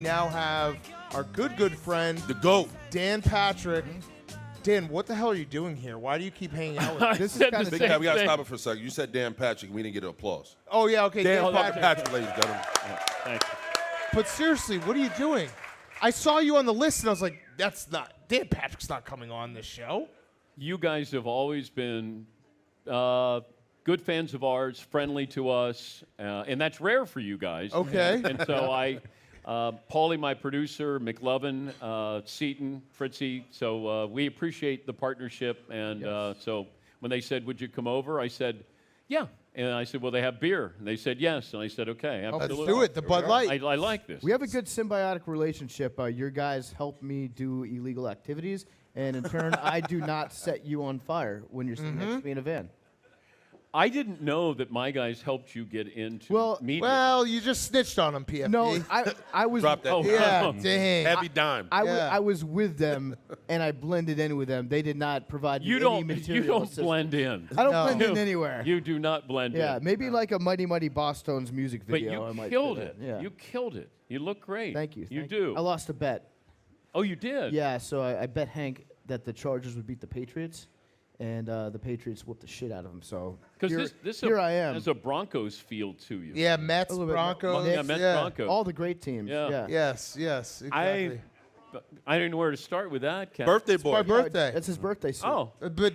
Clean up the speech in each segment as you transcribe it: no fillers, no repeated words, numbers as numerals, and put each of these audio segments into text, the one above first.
Now have our good friend, The GOAT. Dan Patrick. Dan, what the hell are you doing here? Why do you keep hanging out with us? This is kind of Big Cat, we got to stop it for a second. You said Dan Patrick. We didn't get an applause. Oh, yeah, okay. Dan Patrick, ladies and gentlemen. Thank you. But seriously, what are you doing? I saw you on the list, and I was like, Dan Patrick's not coming on this show. You guys have always been good fans of ours, friendly to us, and that's rare for you guys. Okay. And so Paulie, my producer, McLovin, Seaton, Fritzy, so we appreciate the partnership. And so when they said, would you come over? I said, yeah. And I said, well, they have beer. And they said, yes. And I said, okay, absolutely. Let's do it, the Bud Light. I like this. We have a good symbiotic relationship. Your guys help me do illegal activities, and in turn, I do not set you on fire when you're sitting next to me in a van. I didn't know that my guys helped you get into media. Well, you just snitched on them, PFP. No, I was. Drop that. Yeah, dang. Heavy dime. I was with them, and I blended in with them. They did not provide me any material You don't assistance. blend in. I don't blend in anywhere. You do not blend in. Yeah, maybe like a Mighty Mighty Boss Tones music But video. you I might killed fit it. in. Yeah. You killed it. You look great. Thank you. You thank do. I lost a bet. Oh, you did? Yeah, so I bet Hank that the Chargers would beat the Patriots, and the Patriots whooped the shit out of them. So here I am. There's a Broncos feel to you. Yeah, Mets, Broncos. Yeah, Mets, Broncos. All the great teams. Yeah. Yes, exactly. I don't know where to start with that, Ken. Birthday boy. My birthday. It's his birthday suit. Oh. But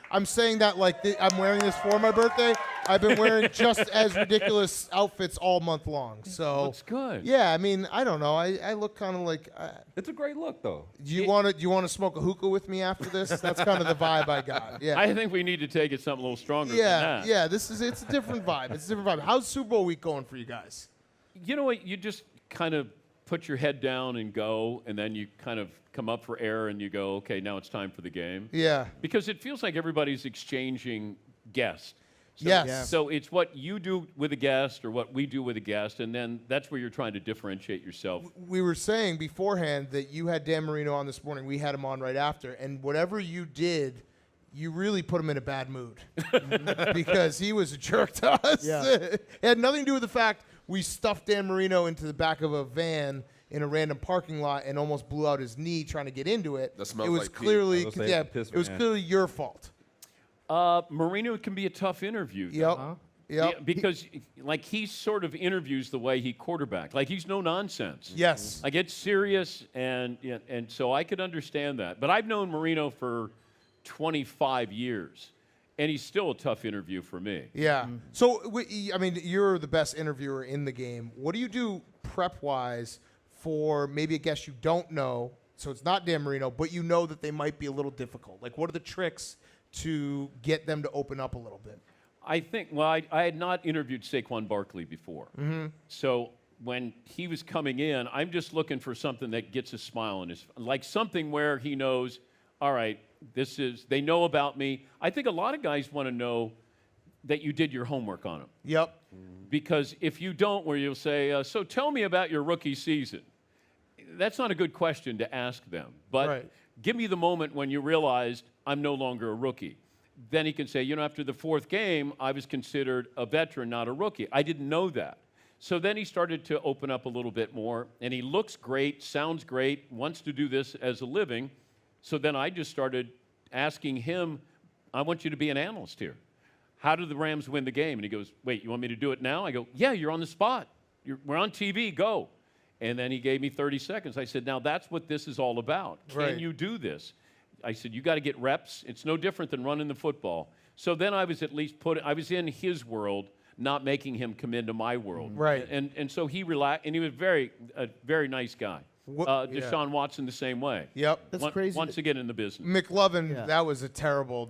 I'm saying that like I'm wearing this for my birthday. I've been wearing just as ridiculous outfits all month long. So Looks good. Yeah, I mean, I don't know. I look kind of like. It's a great look, though. Do you want to smoke a hookah with me after this? That's kind of the vibe I got. Yeah. I think we need to take it something a little stronger than that. Yeah. It's a different vibe. It's a different vibe. How's Super Bowl week going for you guys? You know what? You just kind of put your head down and go, and then you kind of come up for air and you go, okay, now it's time for the game. Yeah. Because it feels like everybody's exchanging guests. So, Yes. Yeah. So it's what you do with a guest or what we do with a guest, and then that's where you're trying to differentiate yourself. We were saying beforehand that you had Dan Marino on this morning. We had him on right after, and whatever you did, you really put him in a bad mood because he was a jerk to us. Yeah. It had nothing to do with the fact we stuffed Dan Marino into the back of a van in a random parking lot and almost blew out his knee trying to get into it. That smells it was like pee. clearly, I was gonna say yeah, it's a piss it was van. clearly your fault. Marino can be a tough interview. Yep. though. Yep. Yeah, because like he sort of interviews the way he quarterback. Like he's no nonsense. Yes. Like it's serious, and so I could understand that. But I've known Marino for 25 years, and he's still a tough interview for me. Yeah. So, I mean, you're the best interviewer in the game. What do you do prep-wise for maybe a guest you don't know, so it's not Dan Marino, but you know that they might be a little difficult? Like, what are the tricks to get them to open up a little bit? I think, well, I had not interviewed Saquon Barkley before. So when he was coming in, I'm just looking for something that gets a smile on his, like something where he knows, all right, they know about me. I think a lot of guys want to know that you did your homework on them. Yep. Because if you don't, where you'll say, so tell me about your rookie season. That's not a good question to ask them. But give me the moment when you realized I'm no longer a rookie. Then he can say, after the fourth game, I was considered a veteran, not a rookie. I didn't know that. So then he started to open up a little bit more, and he looks great, sounds great, wants to do this as a living. So then I just started asking him, I want you to be an analyst here. How did the Rams win the game? And he goes, wait, you want me to do it now? I go, yeah, you're on the spot. We're on TV, go. And then he gave me 30 seconds. I said, now that's what this is all about. Can you do this? I said, you got to get reps. It's no different than running the football. So then I was at least I was in his world, not making him come into my world. Right. And so he relaxed, and he was a very nice guy. Deshaun Watson the same way. Yep. That's crazy. Once again in the business. McLovin, that was a terrible,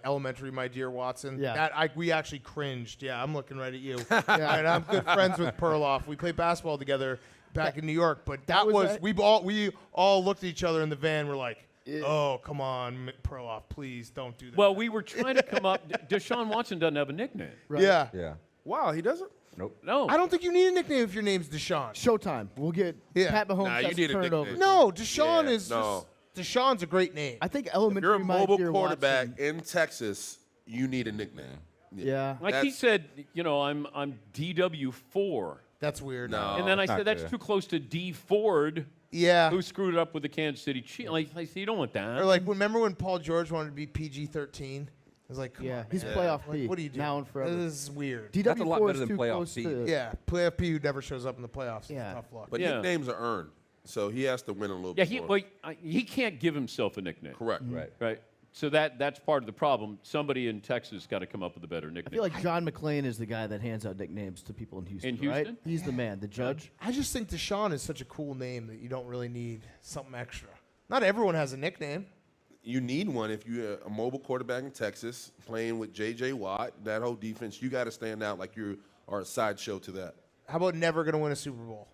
elementary, my dear Watson. Yeah. We actually cringed. Yeah, I'm looking right at you. And I'm good friends with Perloff. We played basketball together back in New York. But that was we all looked at each other in the van. We're like, oh, come on, Perloff, please don't do that. Well, we were trying to come up. Deshaun Watson doesn't have a nickname. Right. Yeah. Yeah. Wow, he doesn't? Nope. No. I don't think you need a nickname if your name's Deshaun. Showtime. We'll get Pat Mahomes Nah, has you need to a turn it over. nickname. No, Deshaun is no. just Deshaun's a great name. I think If elementary. you're a my mobile dear quarterback Watson. in Texas, you need a nickname. Yeah. Like he said, I'm DW4. That's weird. No. And then I not said, that's good. too close to D. Ford, Yeah. who screwed it up with the Kansas City Chiefs. Like, I said, you don't want that. Or like, remember when Paul George wanted to be PG-13? It was like, come Yeah, on, he's man. playoff Like, P. what are you doing? Now and forever. This is weird. That's a lot DW4 better is than too playoff close P. to- Yeah, playoff P who never shows up in the playoffs. Yeah. Tough luck. But Yeah. nicknames are earned, so he has to win a little Yeah, bit. he can't give himself a nickname. Correct. Right. Right. So that's part of the problem. Somebody in Texas got to come up with a better I nickname. feel like John McClane is the guy that hands out nicknames to people in Houston. In Houston? Right? He's the man, the judge. I just think Deshaun is such a cool name that you don't really need something extra. Not everyone has a nickname. You need one if you're a mobile quarterback in Texas playing with J.J. Watt, that whole defense. You got to stand out like you are a sideshow to that. How about never going to win a Super Bowl?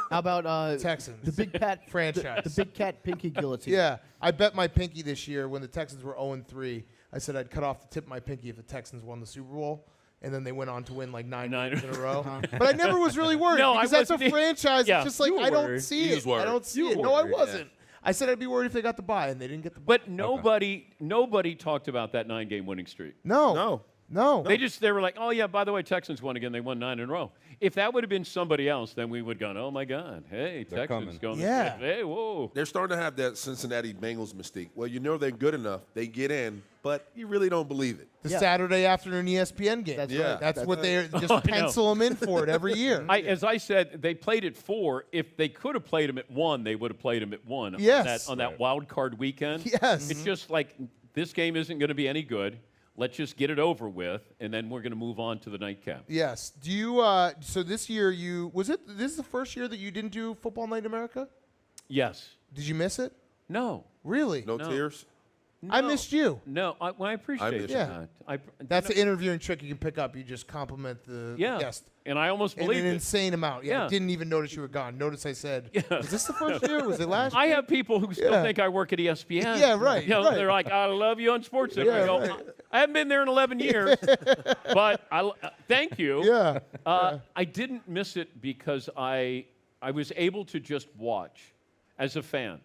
How about Texans. the Big Cat Franchise. The Big Cat Pinky Guillotine. Yeah, I bet my pinky this year when the Texans were 0-3. I said I'd cut off the tip of my pinky if the Texans won the Super Bowl. And then they went on to win like nine games in a row. But I never was really worried No, I because that's a wasn't. franchise. Yeah, It's just like, you were I don't worried. see He it. was worried. I don't see You it. were No, I worried, yeah. wasn't. I said I'd be worried if they got the bye, and they didn't get the bye. But nobody talked about that 9-game winning streak. No. They were like, oh yeah, by the way, Texans won again. They won 9 in a row. If that would have been somebody else, then we would have gone, oh my God, hey, They're Texans coming. going. Yeah. Hey, whoa. They're starting to have that Cincinnati Bengals mystique. Well, you know they're good enough. They get in, but you really don't believe it. The Yeah. Saturday afternoon ESPN game. That's Yeah. right. That's what they just I know. pencil them in for it every year. As I said, they played at 4. If they could have played them at 1, they would have played them at 1 Yes. on that wild card weekend. Yes. It's just like this game isn't going to be any good. Let's just get it over with, and then we're going to move on to the nightcap. Yes. Do you? So this year this is the first year that you didn't do Football Night in America? Yes. Did you miss it? No. Really? No, No. tears? I No. missed you. No, I appreciate missed that. you. That's the interviewing trick you can pick up. You just compliment the yeah. guest. And I almost In believed an it. insane amount. Yeah. I Yeah. didn't even notice you were gone. Notice I said, "Was this the first year? Was it last?" I year? have people who still Yeah. think I work at ESPN. Yeah, right, You know, right. They're like, I love you on SportsCenter. Yeah, I go, right. I haven't been there in 11 years, but thank you. Yeah. I didn't miss it because I was able to just watch as a fan.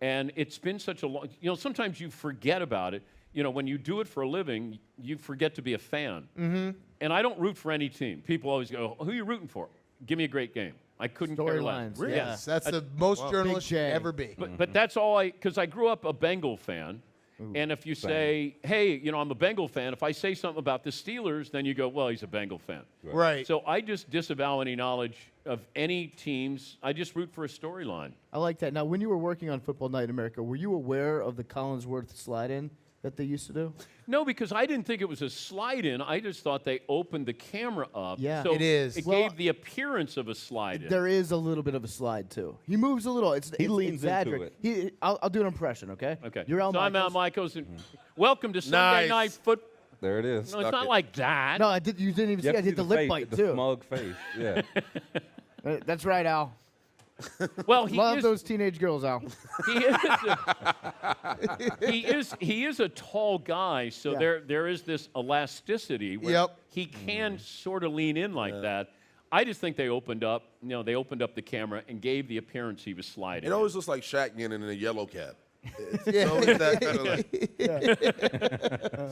And it's been such a long, sometimes you forget about it. When you do it for a living, you forget to be a fan. Mm-hmm. And I don't root for any team. People always go, who are you rooting for? Give me a great game. I couldn't care less. Storylines. Really? Yeah. Yes. That's the most journalist Big you J. ever be. But that's all because I grew up a Bengal fan. And if you say, hey, I'm a Bengal fan, if I say something about the Steelers, then you go, well, he's a Bengal fan. Right. So I just disavow any knowledge of any teams. I just root for a storyline. I like that. Now, when you were working on Football Night in America, were you aware of the Collinsworth slide-in that they used to do? No, because I didn't think it was a slide-in. I just thought they opened the camera up. Yeah. So It is. It Well, gave the appearance of a slide-in. There is a little bit of a slide, too. He moves a little. It's leans into exaggerated. I'll do an impression, okay? Okay. You're Al so I'm Al Michaels. Michaels, and welcome to Sunday Nice. Night Football. There it is. No, it's Stuck not it. like that. No, you didn't even see You I have to did the see lip face, bite, the too. smug face. Yeah. That's right, Al. Well, he Love is, those teenage girls, Al. he is a tall guy, so Yeah. there is this elasticity where Yep. he can sort of lean in like that. I just think they opened up the camera and gave the appearance he was sliding. It always looks like Shaq getting in a yellow cab. Yeah. It's always that kind of like.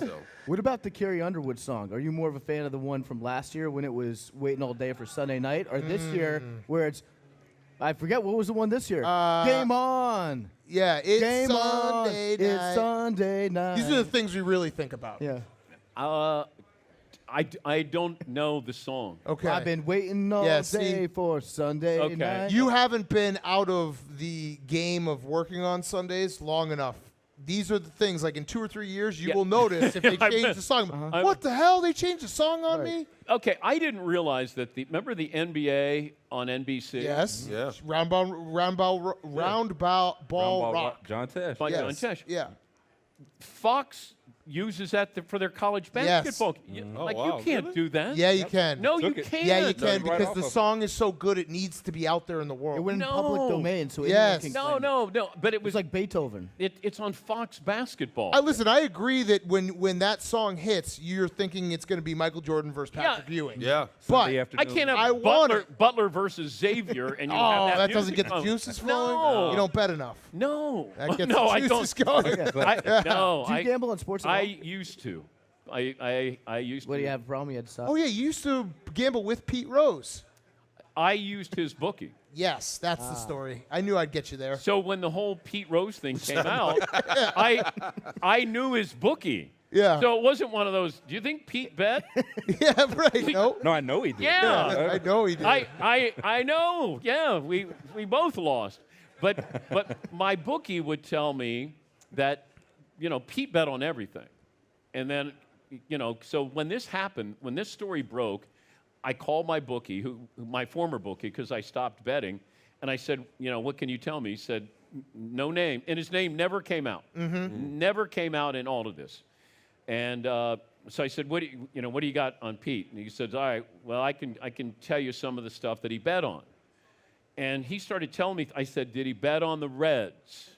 So, What about the Carrie Underwood song? Are you more of a fan of the one from last year when it was Waiting All Day for Sunday Night, or this year where it's, I forget, what was the one this year? Game on! Yeah. It's Game on! Sunday night. It's Sunday night. These are the things we really think about. Yeah. I don't know the song. Okay. I've been waiting all Yeah, day see- for Sunday Okay. night. You haven't been out of the game of working on Sundays long enough. These are the things, like in 2 or 3 years, you Yeah. will notice if they I've change been- the song. Uh-huh. What the hell? They changed the song on me? Okay, I didn't realize that remember the NBA on NBC? Yes. Yeah. Round ball rock. John Tesh. By Yes. John Tesh. Yeah. Fox uses that for their college Yes. basketball. Oh, Like wow, you can't really? do that. Yeah, you can. No, you Took it. can't. Yeah, you No, can right because off the of- song is so good it needs to be out there in the world. It went in No. public domain, so Yes. anyone can No, claim it. no. But it It was was like Beethoven. it's on Fox basketball. Listen, I agree that when that song hits, you're thinking it's going to be Michael Jordan versus Patrick Ewing. yeah. But Sunday I afternoon. can't have I want Butler versus Xavier, and you oh, have that music doesn't get the going. juices flowing. No. You don't bet enough. No, That gets no, the I juices don't. going. No, Do you gamble on sports at I all? used to. I used What to. do you have a problem? You had to stop? Oh yeah, you used to gamble with Pete Rose. I used his bookie. Yes, that's the story. I knew I'd get you there. So when the whole Pete Rose thing came out, I knew his bookie. Yeah. So it wasn't one of those, do you think Pete bet? Yeah, right. No. No, I know he did. Yeah. I know he did. I know. Yeah, we both lost. But my bookie would tell me that, Pete bet on everything. And then, so when this happened, when this story broke, I called my bookie, my former bookie, because I stopped betting, and I said, what can you tell me? He said, no name. And his name never came out. Mm-hmm. Never came out in all of this. And so I said, what do you got on Pete? And he said, all right, well, I can tell you some of the stuff that he bet on. And he started telling me, I said, did he bet on the Reds?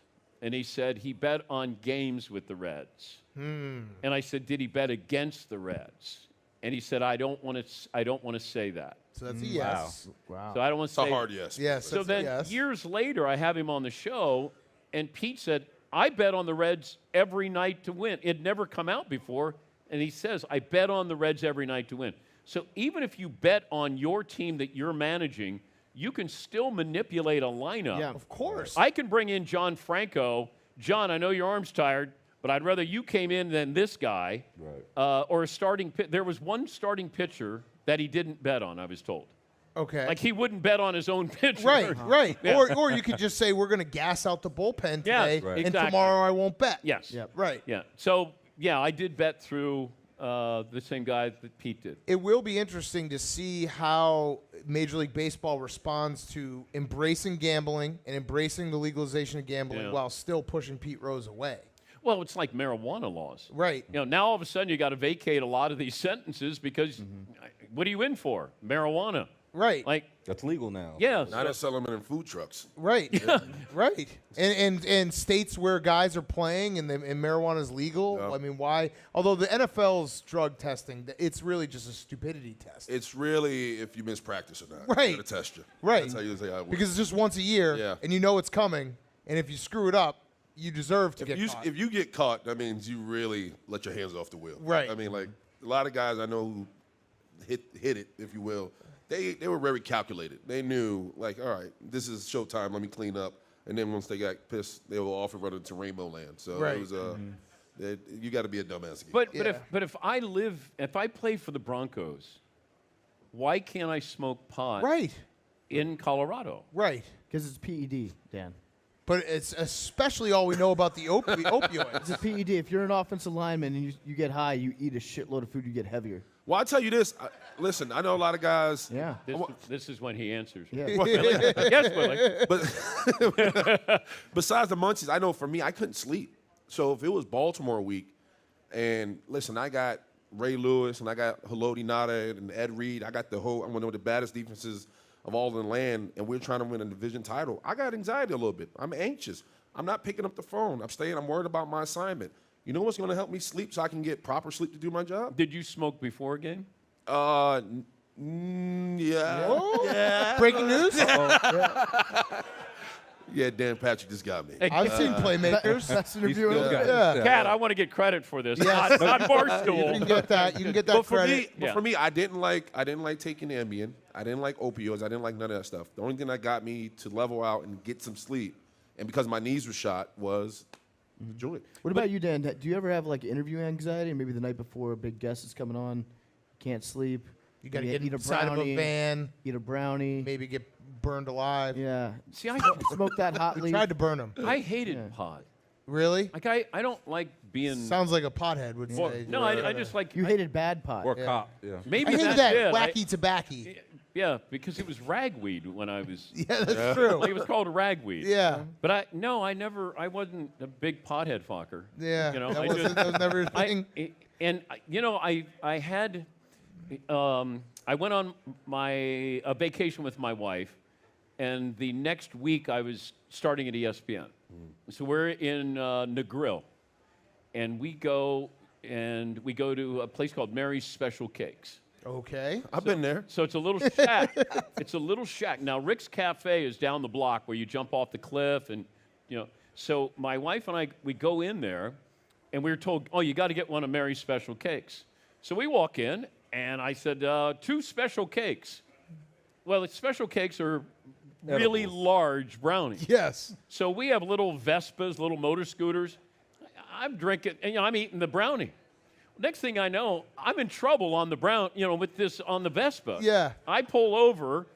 And he said, he bet on games with the Reds. And I said, did he bet against the Reds? And he said, I don't want to say that. So that's a yes. Wow. So I don't want to say. It's a hard yes. Yes. So that's a then yes. years later, I have him on the show, and Pete said, I bet on the Reds every night to win. It had never come out before, and he says, I bet on the Reds every night to win. So even if you bet on your team that you're managing, you can still manipulate a lineup. Yeah. Of course. I can bring in John Franco. John, I know your arm's tired, but I'd rather you came in than this guy. Right. Or a starting there was one starting pitcher that he didn't bet on, I was told. Okay. Like he wouldn't bet on his own pitcher. Right, right. Yeah. Or you could just say we're going to gas out the bullpen Yeah, today, right. and Exactly. tomorrow I won't bet. Yes. Yep. Right. Yeah. So, yeah, I did bet through the same guy that Pete did. It will be interesting to see how Major League Baseball responds to embracing gambling and embracing the legalization of gambling Yeah. while still pushing Pete Rose away. Well, it's like marijuana laws. Right. Now all of a sudden you got to vacate a lot of these sentences because what are you in for? Marijuana. Right. Like, That's legal now. yeah. Now they're selling them in food trucks. Right. Right. And states where guys are playing and marijuana is legal. Yeah. I mean, why? Although the NFL's drug testing, it's really just a stupidity test. It's really if you miss practice or not. Right. They test you. Right. That's how you say how it works. Because it's just once a year, Yeah. and you know it's coming. And if you screw it up, you deserve to get caught. If you get caught, that means you really let your hands off the wheel. Right. I mean, like a lot of guys I know who hit it, if you will. They were very calculated. They knew, like, all right, this is showtime. Let me clean up. And then once they got pissed, they were off and running to Rainbow Land. So Right. it was you got to be a dumbass. Again. But if I play for the Broncos, why can't I smoke pot Right. in Colorado? Right. Because it's PED, Dan. But it's especially all we know about the opioids. It's a PED. If you're an offensive lineman and you get high, you eat a shitload of food, you get heavier. Well, I tell you this. Listen, I know a lot of guys. Yeah. This is when he answers. Yeah. Yes, Willie. But besides the munchies, I know for me, I couldn't sleep. So if it was Baltimore week, and listen, I got Ray Lewis and I got Haloti Ngata and Ed Reed. I got I'm one of the baddest defenses of all in the land, and we're trying to win a division title. I got anxiety a little bit. I'm anxious. I'm not picking up the phone. I'm worried about my assignment. You know what's going to help me sleep so I can get proper sleep to do my job? Did you smoke before a game? Yeah. Yeah. Breaking news? Yeah, Dan Patrick just got me. Hey, I've seen playmakers. That's interviewing. still got it. Yeah. Kat, I want to get credit for this. Yes. Not You Barstool. can get that. You can get that But for credit. me, for me, I didn't like taking Ambien. I didn't like opioids. I didn't like none of that stuff. The only thing that got me to level out and get some sleep, and because my knees were shot, was the joint. What about you, Dan? Do you ever have like interview anxiety? Maybe the night before a big guest is coming on, can't sleep. You got to maybe get eat a inside of a brownie, van, Eat a brownie. maybe get burned alive. Yeah. See, I Smoke that hot We leaf. tried to burn him. hated Yeah. pot. Really? Like I don't like being. Sounds like a pothead would Well, say. no, I just like. You hated bad pot. Or Yeah. cop. Yeah. Maybe I hated that's that it. wacky tobacco. Yeah, because it was ragweed when I was. Yeah, that's true. Like, it was called ragweed. Yeah. But I wasn't a big pothead fucker. Yeah. You know, that, I wasn't, just- that was never a thing. I went on a vacation with my wife, and the next week I was starting at ESPN. So we're in Negril, and we go to a place called Mary's Special Cakes. Okay. I've been there. So it's a little shack. It's a little shack. Now, Rick's Cafe is down the block where you jump off the cliff, and So my wife and I, we go in there, and we were told, "Oh, you got to get one of Mary's special cakes." So we walk in, and I said, 2 special cakes. Well, special cakes are really Edibles. large brownies. Yes. So we have little Vespas, little motor scooters. I'm drinking, and I'm eating the brownie. Next thing I know, I'm in trouble on the with this on the Vespa. Yeah. I pull over,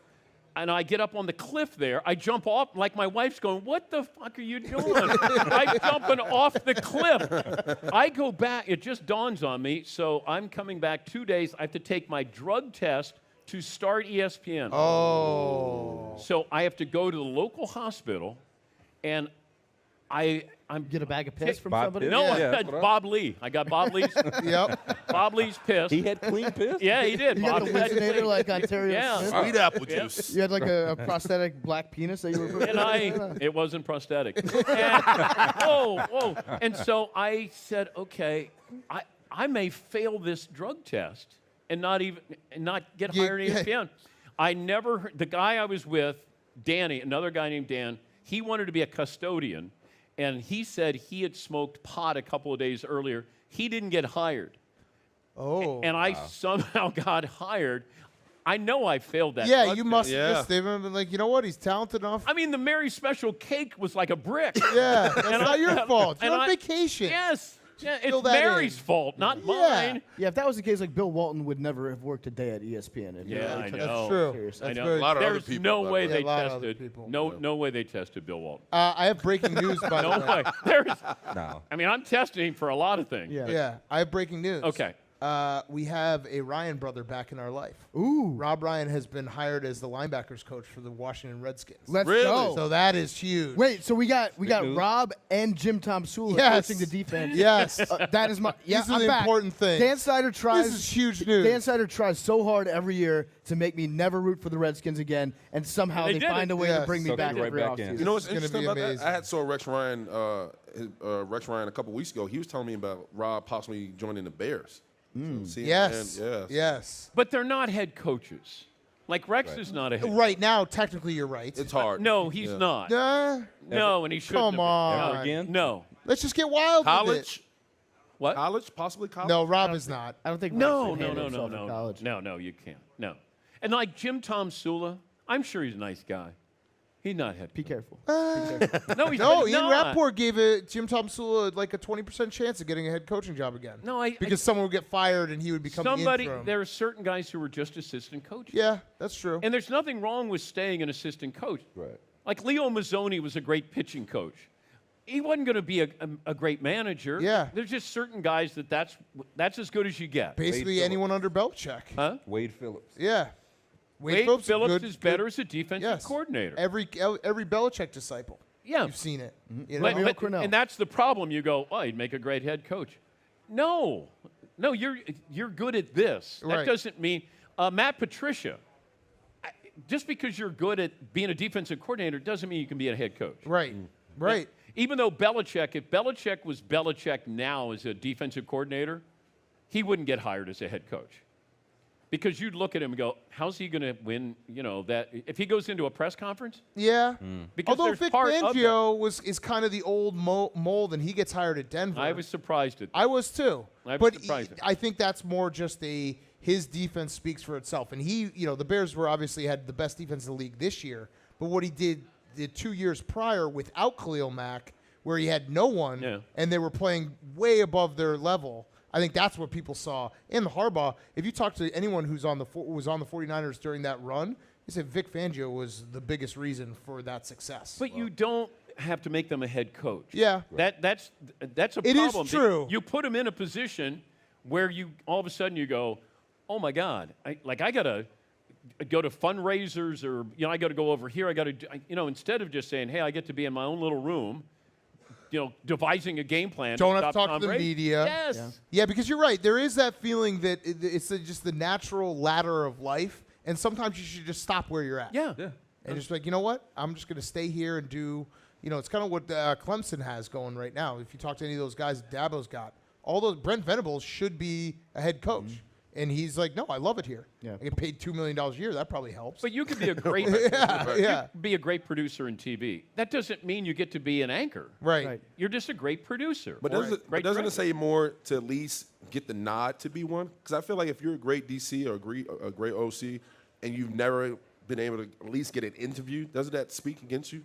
and I get up on the cliff there. I jump off, like my wife's going, "What the fuck are you doing?" I'm jumping off the cliff. I go back. It just dawns on me. So I'm coming back 2 days. I have to take my drug test to start ESPN. Oh. So I have to go to the local hospital, and I'm Get a bag of piss from Bob somebody? piss? no, Yeah, I that's got what I- Bob Lee. I got Bob Lee's. Yep. Bob Lee's piss. He had clean piss? Yeah, he did. You got Bob the had Wizinator clean. like Ontario Yeah. Smith? Sweet apple Yeah. juice. You had like a prosthetic black penis that you were putting And it wasn't prosthetic. And, whoa. And so I said, okay, I may fail this drug test and not get hired at ESPN. I never heard, the guy I was with, Danny, another guy named Dan, he wanted to be a custodian, and he said he had smoked pot a couple of days earlier. He didn't get hired. Oh. And I somehow got hired. I know I failed that. Yeah, drug you test. must Yeah. have just, they've been like, you know what? He's talented enough. I mean, the Mary Special cake was like a brick. Yeah, that's not your fault. You're and on vacation. Yes. Yeah, Fill it's that Mary's in. fault, not Yeah. mine. Yeah, if that was the case, like Bill Walton would never have worked a day at ESPN. If he Yeah, really I took know. it That's true. seriously. I That's know. very A lot of other There's people, no by the way way. they Yeah, a lot of other tested. people. No way they tested Bill Walton. I have breaking news, by the No way. way. There's. No. I mean, I'm testing him for a lot of things. Yeah. Yeah, I have breaking news. Okay. We have a Ryan brother back in our life. Ooh, Rob Ryan has been hired as the linebackers coach for the Washington Redskins. let's Really? go. So that is huge. Wait, so we got news. Rob and Jim Tom Sula Yes. coaching the defense. Yes. That is my. Yeah, These are I'm the back. important things. Dan Snyder tries. This is huge news. Dan Snyder tries so hard every year to make me never root for the Redskins again, and somehow They they did find it. a way to Yes. bring me Suck back you right every back in. offseason. You know what's It's gonna interesting be about amazing. that? I had saw Rex Ryan a couple weeks ago. He was telling me about Rob possibly joining the Bears. So, see, Yes. and- Yes. But they're not head coaches. Like Rex is not a head. Right now, technically, you're right. It's hard. No, he's Yeah. not. No, and he shouldn't. Come have been. on. Ever again? No. Let's just get wild with College? What? College? Possibly college? it. No, Rob is not. I don't think No, Rex would handle himself in no. college. No, you can't. No. And like Jim Tom Sula, I'm sure he's a nice guy. He's not head Be coach. careful. No, he's No, not. Ian Rappaport gave Jim Tom Sula like a 20% chance of getting a head coaching job again. No, because someone would get fired and he would become the interim. there are certain guys who are just assistant coaches. Yeah, that's true. And there's nothing wrong with staying an assistant coach. Right. Like Leo Mazzoni was a great pitching coach. He wasn't going to be a great manager. Yeah. There's just certain guys that's as good as you get. Basically, Phillips. anyone under Belichick. Huh? Wade Phillips. Yeah. Wade Phillips Phillips is is good- better as a defensive yes. coordinator. Every Belichick disciple. Yeah. You've seen it. You know? But- Romeo but- Cornell. and that's the problem. You go, oh, he'd make a great head coach. No, you're good at this. That Right. doesn't mean Matt Patricia. Just because you're good at being a defensive coordinator doesn't mean you can be a head coach. Right. Right. Even though Belichick, if Belichick was Belichick now as a defensive coordinator, he wouldn't get hired as a head coach. Because you'd look at him and go, how's he going to win, that? If he goes into a press conference? Yeah. Because Although there's Vic part of that. Fangio is kind of the old mold and he gets hired at Denver. I was surprised at that. I was too. I was but surprised. I think that's more just his defense speaks for itself. And the Bears were obviously had the best defense in the league this year. But what he did 2 years prior without Khalil Mack, where he had no one and they were playing way above their level, I think that's what people saw. And Harbaugh, if you talk to anyone who was on the 49ers during that run, they said Vic Fangio was the biggest reason for that success. But you don't have to make them a head coach. Yeah. That's a It is problem. true. You put them in a position where you all of a sudden you go, oh my God, I got to go to fundraisers or I got to go over here. I got to instead of just saying, hey, I get to be in my own little room, devising a game plan. Don't have to stop talk Tom to the Brady. media. Yes. Yeah, because you're right. There is that feeling that it's just the natural ladder of life, and sometimes you should just stop where you're at. Yeah. And just like, you know what? I'm just going to stay here and do, it's kind of what Clemson has going right now. If you talk to any of those guys Dabo's got, all those Brent Venables should be a head coach. Mm-hmm. And he's like, no, I love it here. Yeah. I get paid $2 million a year. That probably helps. But you could be a great yeah. be a great producer in TV. That doesn't mean you get to be an anchor. Right. Right. You're just a great producer. But or doesn't, a but great doesn't it director. say more to at least get the nod to be one? Because I feel like if you're a great DC or a great OC and you've never been able to at least get an interview? Doesn't that speak against you?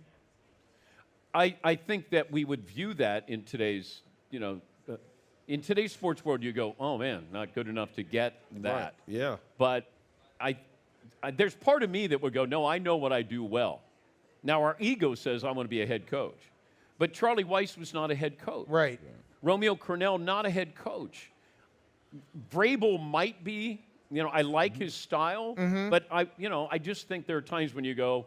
I think that we would view that in today's, in today's sports world, you go, oh, man, not good enough to get that. Right. Yeah. But there's part of me that would go, no, I know what I do well. Now, our ego says I want to be a head coach. But Charlie Weiss was not a head coach. Right. Romeo Cornell, not a head coach. Vrabel might be. I like his style, but I just think there are times when you go,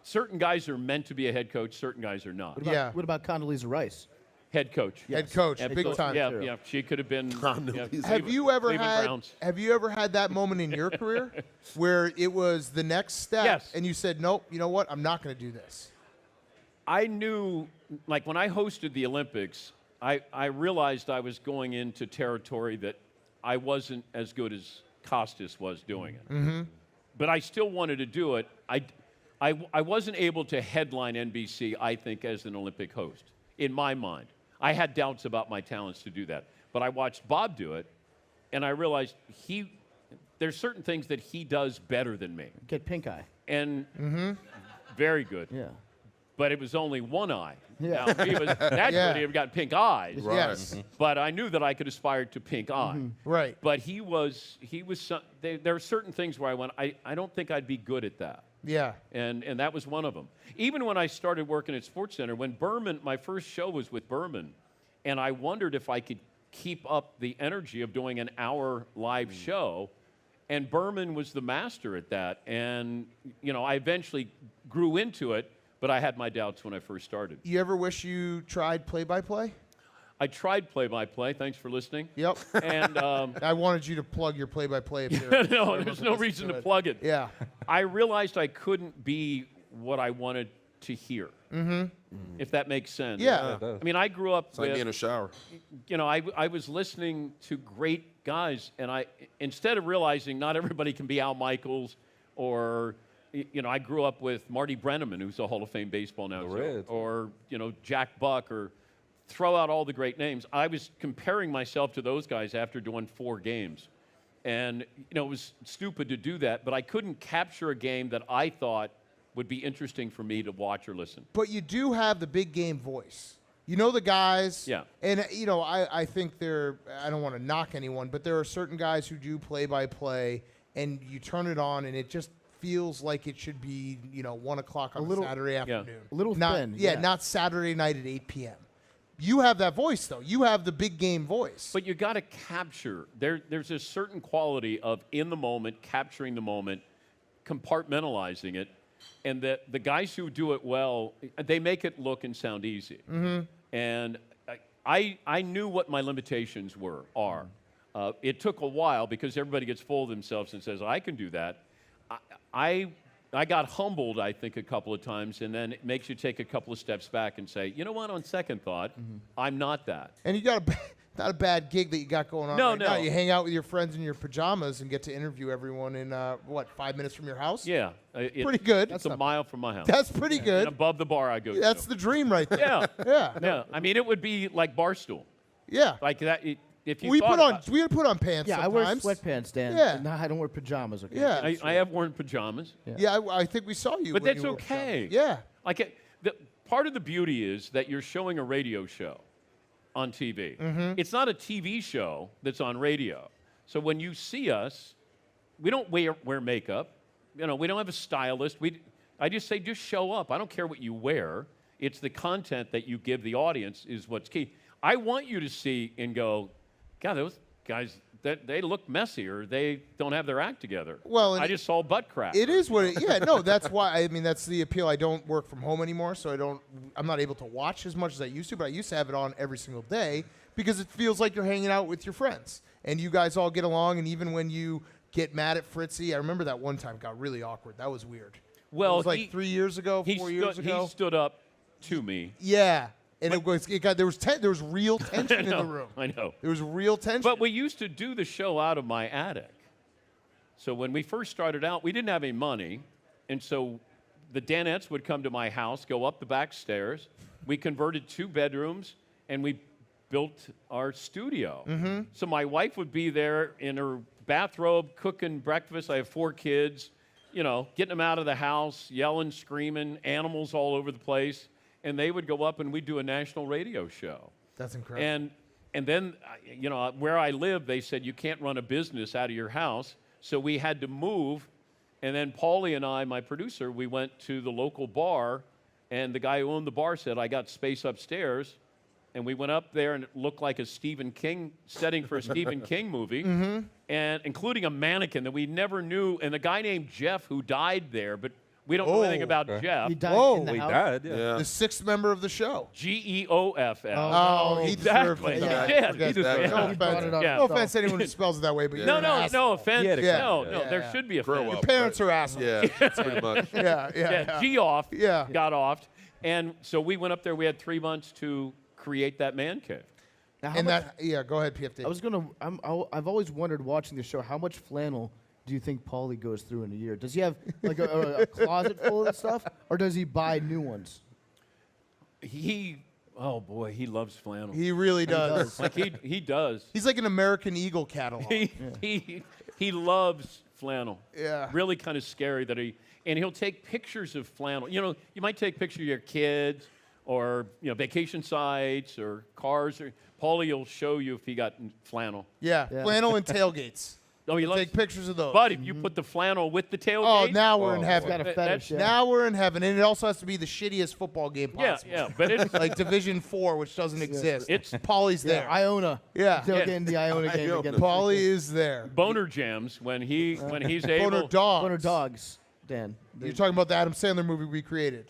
certain guys are meant to be a head coach, certain guys are not. What about Condoleezza Rice? Head coach. Head coach, big Absolutely. time. Yeah, she could have been. Have you ever Cleveland Browns. Have you ever had that moment in your career where it was the next step Yes. and you said, nope, you know what? I'm not going to do this. I knew, like when I hosted the Olympics, I realized I was going into territory that I wasn't as good as Costas was doing it. Mm-hmm. But I still wanted to do it. I wasn't able to headline NBC, I think, as an Olympic host, in my mind. I had doubts about my talents to do that. But I watched Bob do it, and I realized there's certain things that he does better than me. Get pink eye. And very good. Yeah. But it was only one eye. Yeah. Now, if he was that good, he'd have got pink eyes. Right. Yes. But I knew that I could aspire to pink eye. Right. But there are certain things where I went, I don't think I'd be good at that. Yeah. And that was one of them. Even when I started working at SportsCenter, when Berman, my first show was with Berman, and I wondered if I could keep up the energy of doing an hour live show, and Berman was the master at that. And, I eventually grew into it, but I had my doubts when I first started. You ever wish you tried play-by-play? I tried play-by-play. Thanks for listening. Yep. And I wanted you to plug your play-by-play appearance. no, there's no reason to plug it. Yeah. I realized I couldn't be what I wanted to hear, if that makes sense. Yeah. I mean, I grew up It's like with, being in a shower. I was listening to great guys, and instead of realizing not everybody can be Al Michaels, or, I grew up with Marty Brennaman, who's a Hall of Fame baseball announcer, Reds. or, Jack Buck, or throw out all the great names. I was comparing myself to those guys after doing 4 games. And, it was stupid to do that, but I couldn't capture a game that I thought would be interesting for me to watch or listen. But you do have the big game voice. You know the guys. Yeah. And, I think I don't want to knock anyone, but there are certain guys who do play-by-play, and you turn it on, and it just feels like it should be, 1 o'clock on a Saturday afternoon. A little not, thin. Yeah, not Saturday night at 8 p.m. You have that voice, though. You have the big game voice. But you got to capture. There's a certain quality of in the moment, capturing the moment, compartmentalizing it, and the guys who do it well, they make it look and sound easy. And I knew what my limitations are. It took a while because everybody gets full of themselves and says, I can do that. I got humbled, I think, a couple of times, and then it makes you take a couple of steps back and say, you know what, on second thought, I'm not that. And you got not a bad gig that you got going on right now. You hang out with your friends in your pajamas and get to interview everyone in, 5 minutes from your house? Yeah. Pretty good. That's a mile from my house. That's pretty good. And above the bar I go to. That's the dream right there. Yeah. Yeah. Yeah. I mean, it would be like Barstool. Yeah. Like that. If you We thought put about- on pants Yeah, sometimes. I wear sweatpants, Dan. Yeah. No, I don't wear pajamas. Okay. Yeah. I have worn pajamas. Yeah, I think we saw you. But when that's you were okay. Yeah. Like part of the beauty is that you're showing a radio show on TV. It's not a TV show that's on radio. So when you see us, we don't wear makeup. We don't have a stylist. I just say, just show up. I don't care what you wear. It's the content that you give the audience is what's key. I want you to see and go, God, those guys, they look messy or they don't have their act together. Well, I just saw butt crack. It is what it, yeah, no, that's why, that's the appeal. I don't work from home anymore, so I'm not able to watch as much as I used to, but I used to have it on every single day because it feels like you're hanging out with your friends and you guys all get along, and even when you get mad at Fritzy, I remember that one time got really awkward. That was weird. Well, it was like 3 years ago, 4 years ago. He stood up to me. Yeah. And there was real tension in the room. I know. There was real tension. But we used to do the show out of my attic. So when we first started out, we didn't have any money. And so the Danettes would come to my house, go up the back stairs. We converted 2 bedrooms, and we built our studio. So my wife would be there in her bathrobe cooking breakfast. I have 4 kids. getting them out of the house, yelling, screaming, animals all over the place. And they would go up and we'd do a national radio show. That's incredible. And then, where I live, they said you can't run a business out of your house. So we had to move. And then Paulie and I, my producer, we went to the local bar. And the guy who owned the bar said, I got space upstairs. And we went up there, and it looked like a Stephen King setting for a Stephen King movie, and including a mannequin that we never knew, and a guy named Jeff who died there, but we don't know anything about Jeff. He died in the He house? died, The sixth member of the show. Geoff. Oh, he deserved exactly. it. Yeah. Yeah. He deserved it. No He brought offense. it up. Yeah. No offense to anyone who spells it that way, but you're an No asshole. offense. He had a No, comment. there should be a Grow offense. up. Parents are assholes. Yeah, pretty much. Yeah. Geoff Yeah. got off, and so we went up there. We had 3 months to create that man cave. Now, how And much- go ahead, PFD. I've always wondered watching the show, how much flannel do you think Paulie goes through in a year? Does he have like a closet full of stuff, or does he buy new ones? He loves flannel. He really does. Like he does. He's like an American Eagle catalog. He loves flannel. Yeah. Really kind of scary that he'll take pictures of flannel. You might take pictures of your kids or vacation sites or cars. Or Paulie will show you if he got flannel. Yeah. Flannel and tailgates. Oh, he loves. Take pictures of those. But if you put the flannel with the Oh, tailgate. now we're in He's heaven. got a fetish. Yeah. Now we're in heaven, and it also has to be the shittiest football game possible. Yeah, but it's Like Division 4, which doesn't exist. It's Paulie's there. Iona. Yeah. They'll Yeah. get in the Iona game again. Paulie is there. boner jams when he's Boner able. dogs. Boner dogs, Dan. You're talking about the Adam Sandler movie we created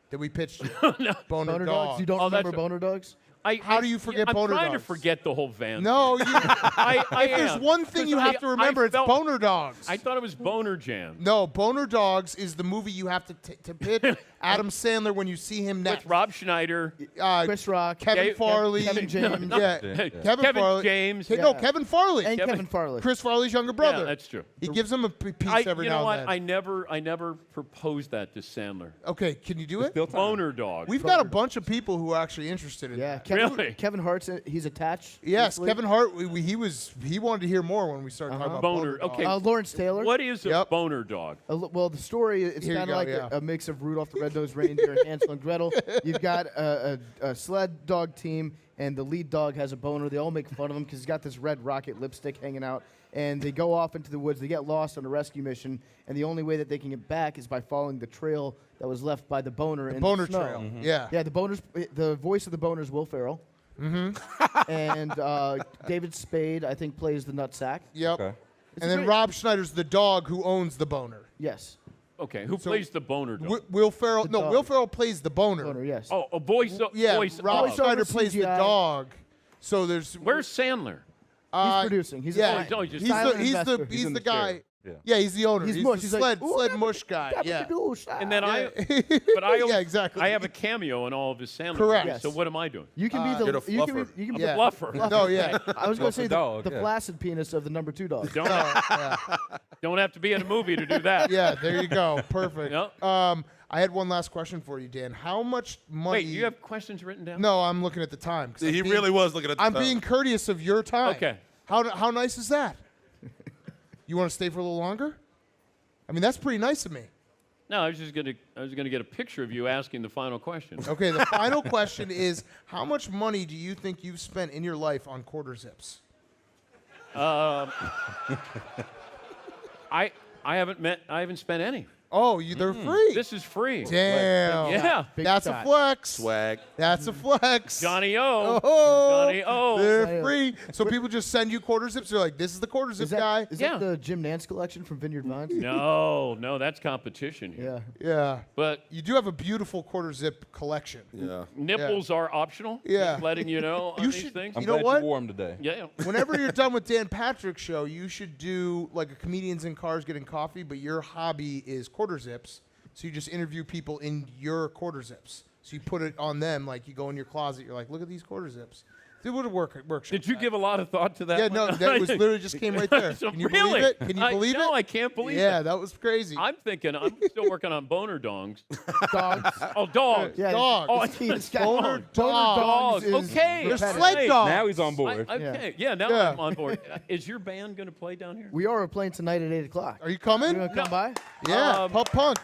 that we pitched you. Boner, Boner dogs. dogs? You don't Oh, remember that's- Boner dogs? How do you forget boner I'm trying dogs? to forget the whole van. No, you, I if there's am. one thing you Because have to remember, it's felt- boner dogs. I thought it was boner jam. No, Boner Dogs is the movie you have to pitch Adam Sandler when you see him next. With Rob Schneider. Chris Rock. Kevin Dave- Farley. Kevin James. Yeah. Kevin Farley. James. No, Yeah. Kevin Farley. And Kevin- Kevin Farley. Chris Farley's younger brother. Yeah, that's true. He gives him a piece every You know now what? and I then. never proposed that to Sandler. Okay, can you do it? Still time. Boner dog. We've got a bunch of people who are actually interested in Yeah, that. Really? Kevin Hart's he's attached. Yes, loosely. Kevin Hart. He wanted to hear more when we started talking about Boner. Dogs. Okay. Lawrence Taylor. What is a Yep. boner dog? Well, the story, it's Here you kind of go, like yeah. a mix of Rudolph the Red-Nosed Reindeer and Hansel and Gretel. You've got a sled dog team, and the lead dog has a boner. They all make fun of him because he's got this red rocket lipstick hanging out. And they go off into the woods. They get lost on a rescue mission, and the only way that they can get back is by following the trail that was left by the boner in Boner the snow. Trail. Yeah. Yeah, the voice of the boner is Will Ferrell. Mm-hmm. And David Spade, I think, plays the nutsack. Yep. Okay. And then great- Rob Schneider's the dog who owns the boner. Yes. Okay, who plays the boner dog? Will Ferrell. No, dog. Will Ferrell plays the boner. Boner, yes. Oh, a voice. Yeah, voice Rob of. Schneider over plays the CGI. dog. So there's Where's Sandler? He's producing. He's yeah, Oh, he's just he's silent the investor. he's in the the guy. chair. Yeah. Yeah, he's the owner. He's He's mush. the He's like, sled "Ooh, mush guy. Yeah. And then Yeah. but I Yeah, exactly. I have a cameo in all of his Sandler Correct. movies, so Yes. what am I doing? You can be You're the you can fluffer. be, you can be Yeah. Fluffer. No, yeah. I was going to say the, dog, the yeah. flaccid penis of the number 2 dog. Don't don't have to be in a movie to do that. Yeah, there you go. Perfect. Yep. I had one last question for you, Dan. How much money? Wait, you have questions written down? No, I'm looking at the time. 'cause He I'm being- really was looking at the I'm time. being courteous of your time. Okay. How nice is that? You want to stay for a little longer? I mean, that's pretty nice of me. No, I was gonna get a picture of you asking the final question. Okay, the final question is: how much money do you think you've spent in your life on quarter zips? I haven't spent any. Oh, they're free. This is free. Damn. Yeah. Big That's shot. a flex. Swag. That's a flex. Johnny O. Oh, Johnny O. they're Johnny O. free. So people just send you quarter zips. They're like, "This is the quarter zip Is that, guy." is Yeah. that the Jim Nance collection from Vineyard Vines? No, that's competition here. Yeah. Yeah. But You do have a beautiful quarter zip collection. Yeah. nipples are optional. Yeah. Just letting you know on You these should- things. I'm You know glad what? you wore 'em today. Yeah. Whenever you're done with Dan Patrick's show, you should do like a comedians in cars getting coffee, but your hobby is quarter zips. So you just interview people in your quarter zips. So you put it on them, like you go in your closet, you're like, look at these quarter zips. It would have worked. Did you give a lot of thought to that? Yeah, one? no, that was literally just came right there. So Can you really? believe it? Can you believe it? No, I can't believe it. Yeah, that was crazy. I'm thinking I'm still working on boner dongs. Dogs. Oh, dogs. Yeah, Dogs. Oh, I He's thought got Boner dogs. dogs. is Okay. They're repetitive. sled dogs. Now he's on board. Okay. Yeah, now Yeah. I'm on board. Is your band going to play down here? We are playing tonight at 8 o'clock. Are you coming? You want to come by? Yeah, Pop Punk.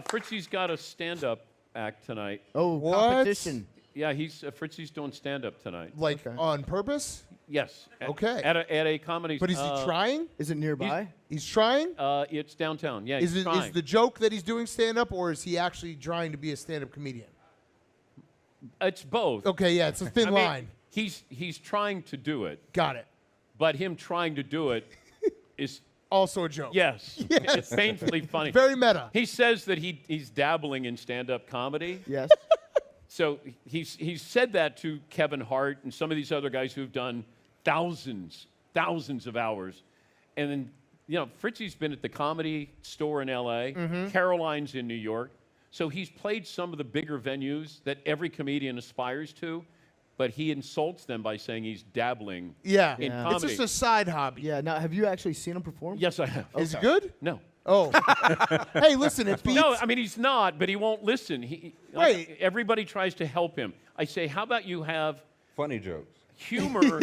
Fritzy's got a stand-up act tonight. Oh, What? competition. Yeah, Fritzy's doing stand-up tonight. Like Okay. on purpose? Yes. Okay. At a comedy. But is he trying? Is it nearby? He's trying? It's downtown. Yeah, Is he's it trying. is the joke that he's doing stand up, or is he actually trying to be a stand up comedian? It's both. Okay, yeah, it's a thin I mean, line. he's trying to do it, Got it. but him trying to do it is Also a joke. yes, it's painfully funny. Very meta. He says that he's dabbling in stand-up comedy. Yes. So he's said that to Kevin Hart and some of these other guys who've done thousands of hours. And then, Fritzy's been at the Comedy Store in L.A., Caroline's in New York. So he's played some of the bigger venues that every comedian aspires to, but he insults them by saying he's dabbling Yeah. in Yeah. comedy. It's just a side hobby. Yeah. Now, have you actually seen him perform? Yes, I have. Is it good? No. Oh. Hey, listen, it beats. No, I mean, he's not, but he won't listen. Right. Everybody tries to help him. I say, how about you have Funny jokes. humor?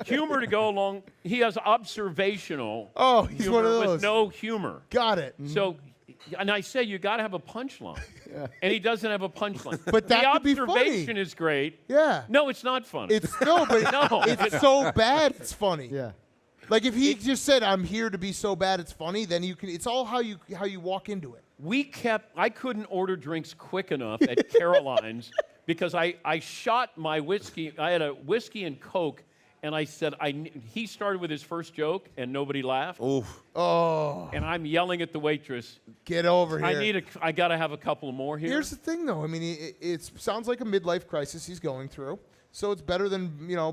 Humor to go along. He has observational Oh, he's humor one of those. with no humor. Got it. So, and I say, you got to have a punchline. And he doesn't have a punchline. But that the could be funny. observation is great. Yeah. No, it's not funny. It's no, but No. it's so bad it's funny. Yeah. Like if he just said, "I'm here to be so bad it's funny," then you can. It's all how you walk into it. I couldn't order drinks quick enough at Caroline's because I shot my whiskey. I had a whiskey and Coke, and I said, he started with his first joke, and nobody laughed. Oof. Oh, And I'm yelling at the waitress, get over here. I got to have a couple more here. Here's the thing, though. I mean, it sounds like a midlife crisis he's going through. So it's better than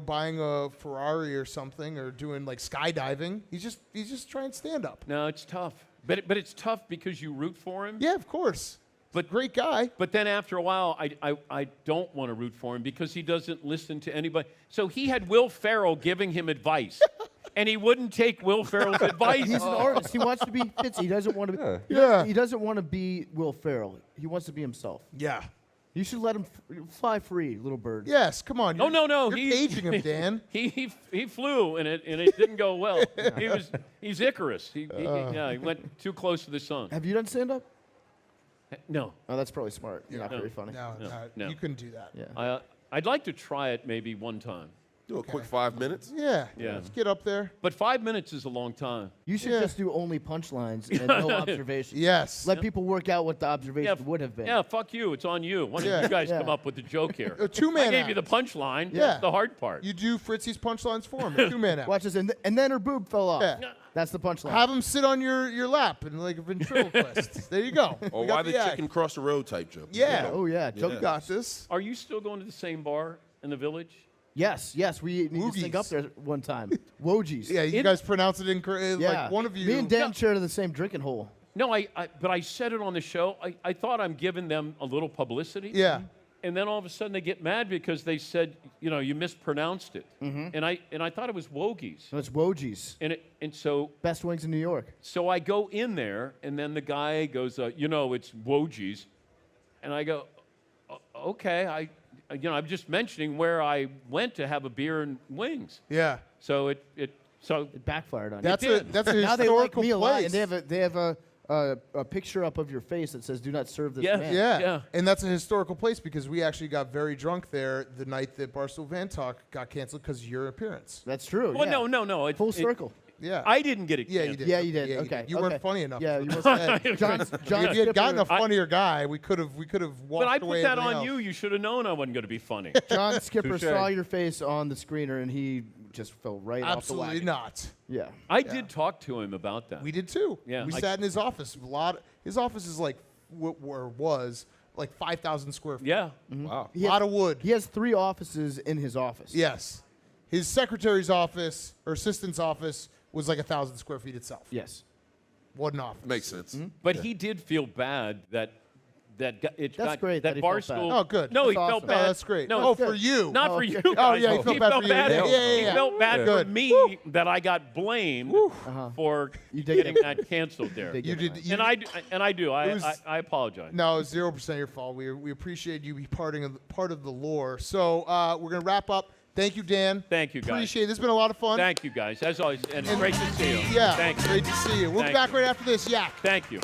buying a Ferrari or something or doing like skydiving. He's just trying to stand up. No, it's tough. But it's tough because you root for him. Yeah, of course. But Great guy. But then after a while, I don't want to root for him because he doesn't listen to anybody. So he had Will Ferrell giving him advice, and he wouldn't take Will Ferrell's advice. He's an artist. He wants to be Fitzy. He doesn't want to. Yeah. He doesn't want to be Will Ferrell. He wants to be himself. Yeah. You should let him fly free, little bird. Yes. Come on. Oh, no. You're caging him, Dan. He flew and it didn't go well. He's Icarus. He went too close to the sun. Have you done stand up? No. Oh, that's probably smart. Not very funny. No, you couldn't do that. Yeah. I'd like to try it maybe one time. Do a quick 5 minutes. Yeah. Yeah. Let's get up there. But 5 minutes is a long time. You should Yeah. just do only punchlines and no observations. Yes. Let people work out what the observation would have been. Yeah, fuck you. It's on you. Why don't Yeah. you guys Yeah. come up with the joke here? A two-man I gave you act. the punchline. Yeah. That's the hard part. You do Fritzy's punchlines for him. A two-man act. Watch this, and then her boob fell off. Yeah. That's the punchline. Have him sit on your lap and like a ventriloquist. There you go. Or We got why the act. chicken cross the road type joke. Yeah. Oh yeah. You got this. Are you still going to the same bar in the village? Yes. We need to sync up Woogies. there one time. Wogies. Yeah, you guys pronounce it Yeah. like one of you. Me and Dan share the same drinking hole. No, but I said it on the show. I thought I'm giving them a little publicity. Yeah. And then all of a sudden they get mad because they said, you mispronounced it. And I thought it was Wogies. So it's Wogies. And so Best wings in New York. I go in there, and then the guy goes, it's Wogies. And I go, okay, I'm just mentioning where I went to have a beer and wings. Yeah. So it It backfired on you. That's did. a Now they like historical me a lot, place. and they have a picture up of your face that says "Do not serve this Yeah. man." Yeah. Yeah. And that's a historical place because we actually got very drunk there the night that Barstool Van Talk got canceled because of your appearance. That's true. well, yeah. no. Full circle. Yeah. I didn't get it. Yeah, you canceled. did. Yeah, you did. Yeah, Okay, You okay. weren't funny enough. Yeah, you Just weren't- said, John if you had gotten a Skipper, funnier guy, we could have walked But I away. put that everything on you. else. You should have known I wasn't going to be funny. John Skipper Touche. saw your face on the screener, and he just fell right off the Absolutely wagon. not. Yeah. I did talk to him about that. We did too. Yeah, We I- sat in his office. His office is like was like 5,000 square feet. Yeah. Wow. A lot of wood. He has 3 offices in his office. Yes. His secretary's office or assistant's office was like 1,000 square feet itself. Yes. What an office. Makes sense. But he did feel bad that that great that he felt bad. Barstool. Oh, good. No, he That's felt awesome. bad. Oh, that's great. No, Oh, for you. Not Oh, for okay. you Oh, guys. yeah, he felt bad for you. Yeah, He yeah. felt bad for Good. me that I got blamed for You did getting get that canceled there. did You get did. it. You, And I do. was- I apologize. No, 0% your fault. We appreciate you be part of the lore. So we're gonna wrap up. Thank you, Dan. Thank you, guys. Appreciate it. This has been a lot of fun. Thank you, guys. As always, and great to see you. Yeah, Thank you. great to see you. We'll be Thank back you. right after this. Yak. Thank you.